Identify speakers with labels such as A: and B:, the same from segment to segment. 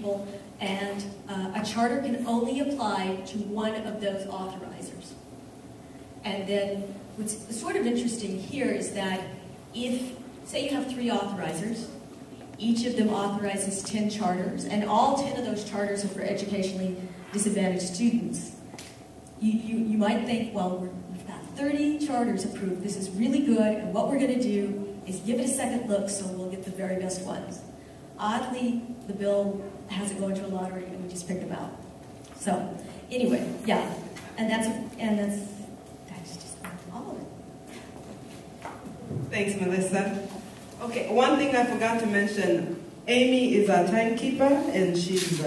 A: people, and a charter can only apply to one of those authorizers. And then what's sort of interesting here is that if, say you have 3 authorizers, each of them authorizes 10 charters, and all 10 of those charters are for educationally disadvantaged students. You might think, well, we've got 30 charters approved, this is really good, and what we're going to do is give it a second look so we'll get the very best ones. Oddly, the bill has it go into a lottery and we just picked them out. So, anyway, yeah, and that's just all of it.
B: Thanks, Melissa. Okay, one thing I forgot to mention, Amy is our timekeeper, and she's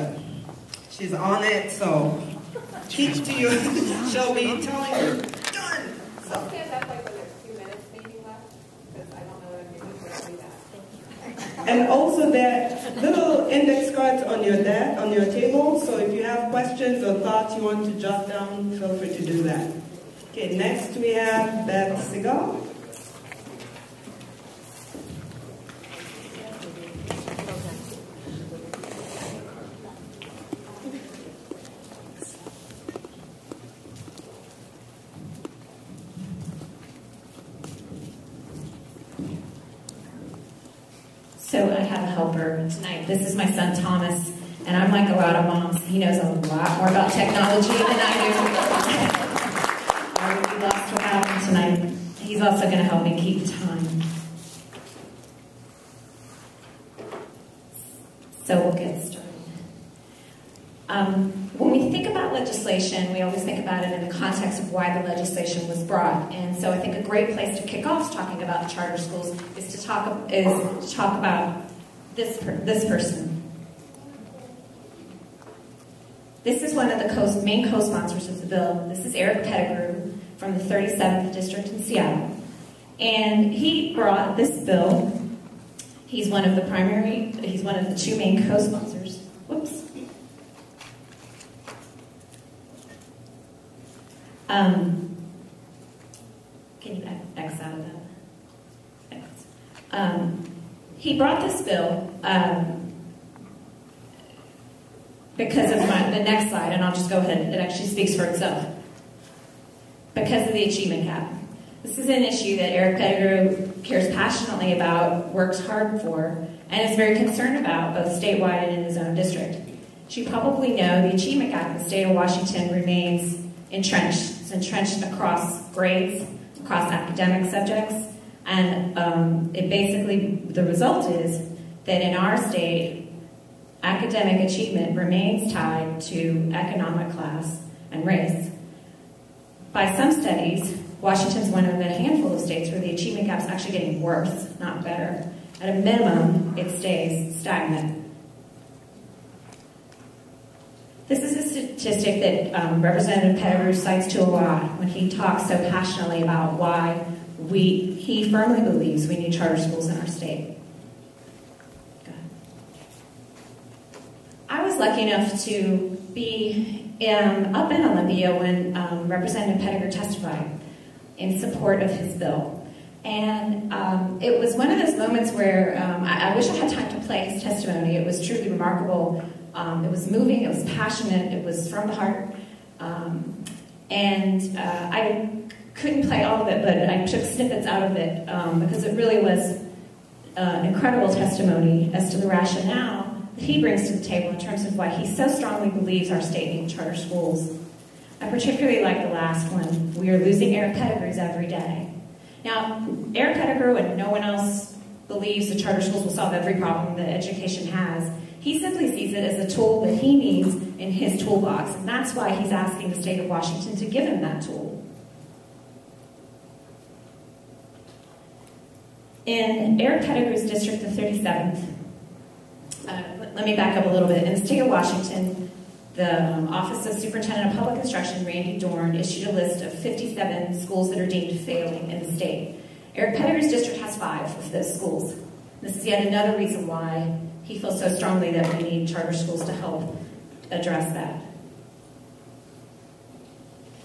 B: on it, so keep to you. She'll be telling you, done! So.
C: Stand up like when there's 2 minutes maybe left, because I don't know that I'm able to do that.
B: And also there are little index cards on your desk, on your table, so if you have questions or thoughts you want to jot down, feel free to do that. Okay, next we have Beth Segal.
D: So I have a helper tonight. This is my son, Thomas, and I'm like a lot of moms. He knows a lot more about technology than I do. I would be lost without him tonight. He's also going to help me keep time. So we'll get started. When we think about legislation, we always think about it in the context of why the legislation was brought. And so I think a great place to kick off talking about charter schools is to talk about this person. This is one of the main co-sponsors of the bill. This is Eric Pettigrew from the 37th District in Seattle. And he brought this bill. He's one of the 2 main co-sponsors. Whoops. Can you X out of that? X. He brought this bill because of the next slide, and I'll just go ahead. It actually speaks for itself. Because of the achievement gap. This is an issue that Eric Pettigrew cares passionately about, works hard for, and is very concerned about, both statewide and in his own district. As you probably know, the achievement gap in the state of Washington remains entrenched. It's entrenched across grades, across academic subjects, and the result is that in our state, academic achievement remains tied to economic class and race. By some studies, Washington's one of the handful of states where the achievement gap is actually getting worse, not better. At a minimum, it stays stagnant. This is a statistic that Representative Pettigrew cites to a lot when he talks so passionately about why he firmly believes we need charter schools in our state. I was lucky enough to be up in Olympia when Representative Pettigrew testified in support of his bill. And it was one of those moments where I wish I had time to play his testimony. It was truly remarkable. It was moving, it was passionate, it was from the heart. I couldn't play all of it, but I took snippets out of it because it really was an incredible testimony as to the rationale that he brings to the table in terms of why he so strongly believes our state needs charter schools. I particularly like the last one. We are losing Eric Pettigrews every day. Now, Eric Pettigrew and no one else believes the charter schools will solve every problem that education has. He simply sees it as a tool that he needs in his toolbox, and that's why he's asking the state of Washington to give him that tool. In Eric Pettigrew's district, the 37th, let me back up a little bit. In the state of Washington, the Office of Superintendent of Public Instruction, Randy Dorn, issued a list of 57 schools that are deemed failing in the state. Eric Pettigrew's district has 5 of those schools. This is yet another reason why he feels so strongly that we need charter schools to help address that.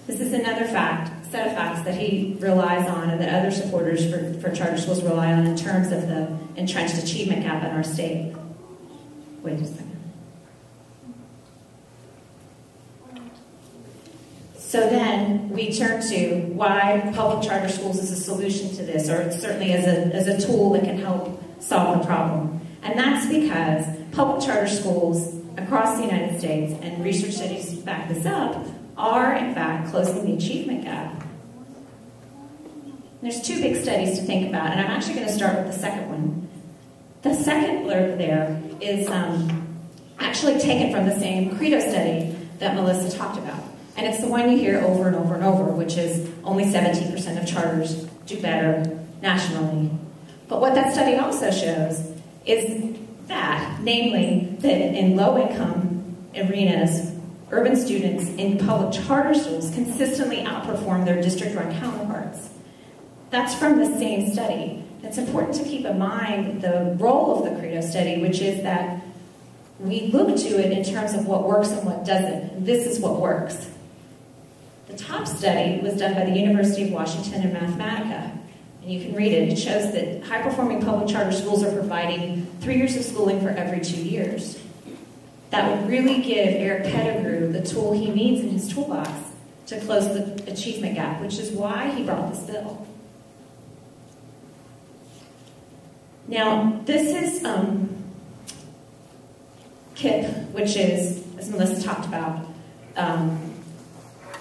D: This is another set of facts that he relies on and that other supporters for charter schools rely on in terms of the entrenched achievement gap in our state. Wait a second. So then we turn to why public charter schools is a solution to this, or certainly as a tool that can help solve the problem. And that's because public charter schools across the United States, and research studies back this up, are in fact closing the achievement gap. There's two big studies to think about, and I'm actually going to start with the second one. The second blurb there is actually taken from the same Credo study that Melissa talked about. And it's the one you hear over and over and over, which is only 17% of charters do better nationally. But what that study also shows is that, namely, that in low-income arenas, urban students in public charter schools consistently outperform their district-run counterparts. That's from the same study. It's important to keep in mind the role of the Credo study, which is that we look to it in terms of what works and what doesn't. This is what works. The top study was done by the University of Washington in Mathematica, and you can read it. It shows that high-performing public charter schools are providing 3 years of schooling for every 2 years. That would really give Eric Pettigrew the tool he needs in his toolbox to close the achievement gap, which is why he brought this bill. Now, this is KIPP, which is, as Melissa talked about,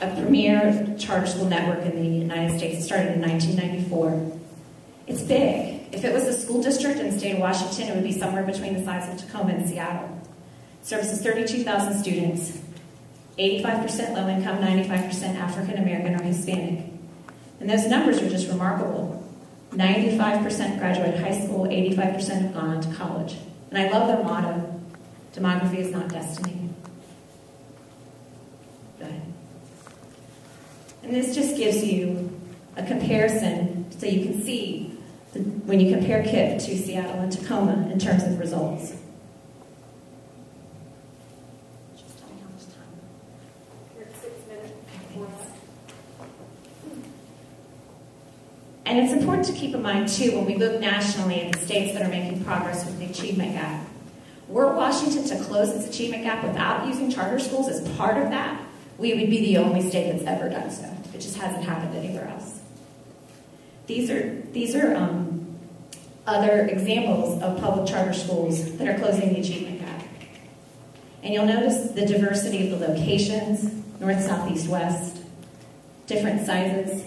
D: a premier charter school network in the United States. It started in 1994. It's big. If it was a school district in the state of Washington, it would be somewhere between the size of Tacoma and Seattle. It services 32,000 students, 85% low income, 95% African American or Hispanic. And those numbers are just remarkable. 95% graduate high school, 85% have gone on to college. And I love their motto, demography is not destiny. Go ahead. And this just gives you a comparison so you can see when you compare KIPP to Seattle and Tacoma in terms of results. Just tell me how much time.
C: We're at 6 minutes. More left.
D: And it's important to keep in mind, too, when we look nationally at the states that are making progress with the achievement gap. Were Washington to close its achievement gap without using charter schools as part of that, we would be the only state that's ever done so. It just hasn't happened anywhere else. These are other examples of public charter schools that are closing the achievement gap. And you'll notice the diversity of the locations, north, south, east, west, different sizes,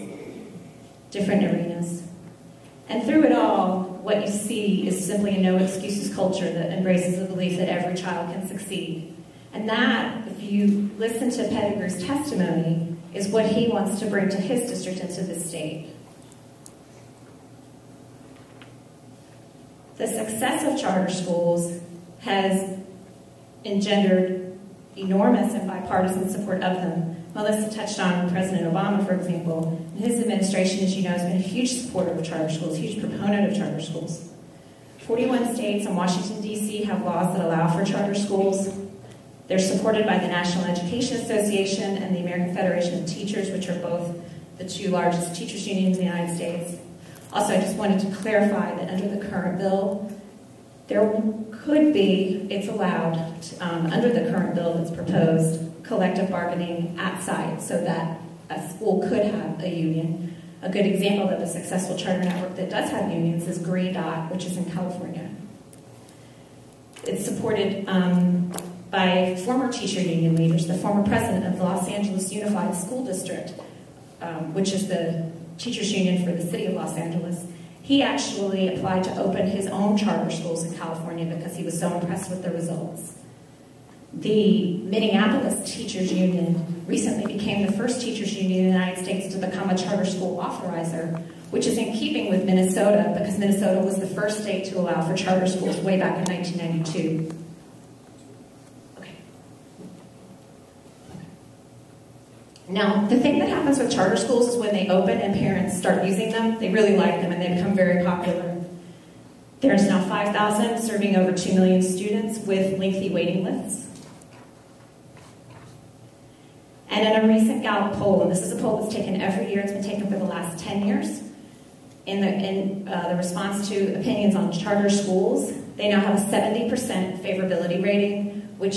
D: different arenas. And through it all, what you see is simply a no excuses culture that embraces the belief that every child can succeed. And that, if you listen to Pettigrew's testimony, is what he wants to bring to his district and to the state. The success of charter schools has engendered enormous and bipartisan support of them. Melissa touched on President Obama, for example. His administration, as you know, has been a huge supporter of charter schools, huge proponent of charter schools. 41 states and Washington, D.C. have laws that allow for charter schools. They're supported by the National Education Association and the American Federation of Teachers, which are both the two largest teachers' unions in the United States. Also, I just wanted to clarify that under the current bill, there could be, it's allowed, under the current bill that's proposed, collective bargaining at site so that a school could have a union. A good example of a successful charter network that does have unions is Green Dot, which is in California. It's supported by former teacher union leaders, the former president of the Los Angeles Unified School District, which is the teachers union for the city of Los Angeles. He actually applied to open his own charter schools in California because he was so impressed with the results. The Minneapolis Teachers Union recently became the first teachers union in the United States to become a charter school authorizer, which is in keeping with Minnesota because Minnesota was the first state to allow for charter schools way back in 1992. Okay. Now, the thing that happens with charter schools is when they open and parents start using them, they really like them and they become very popular. There's now 5,000 serving over 2 million students with lengthy waiting lists. And in a recent Gallup poll, and this is a poll that's taken every year, it's been taken for the last 10 years, in the response to opinions on charter schools, they now have a 70% favorability rating, which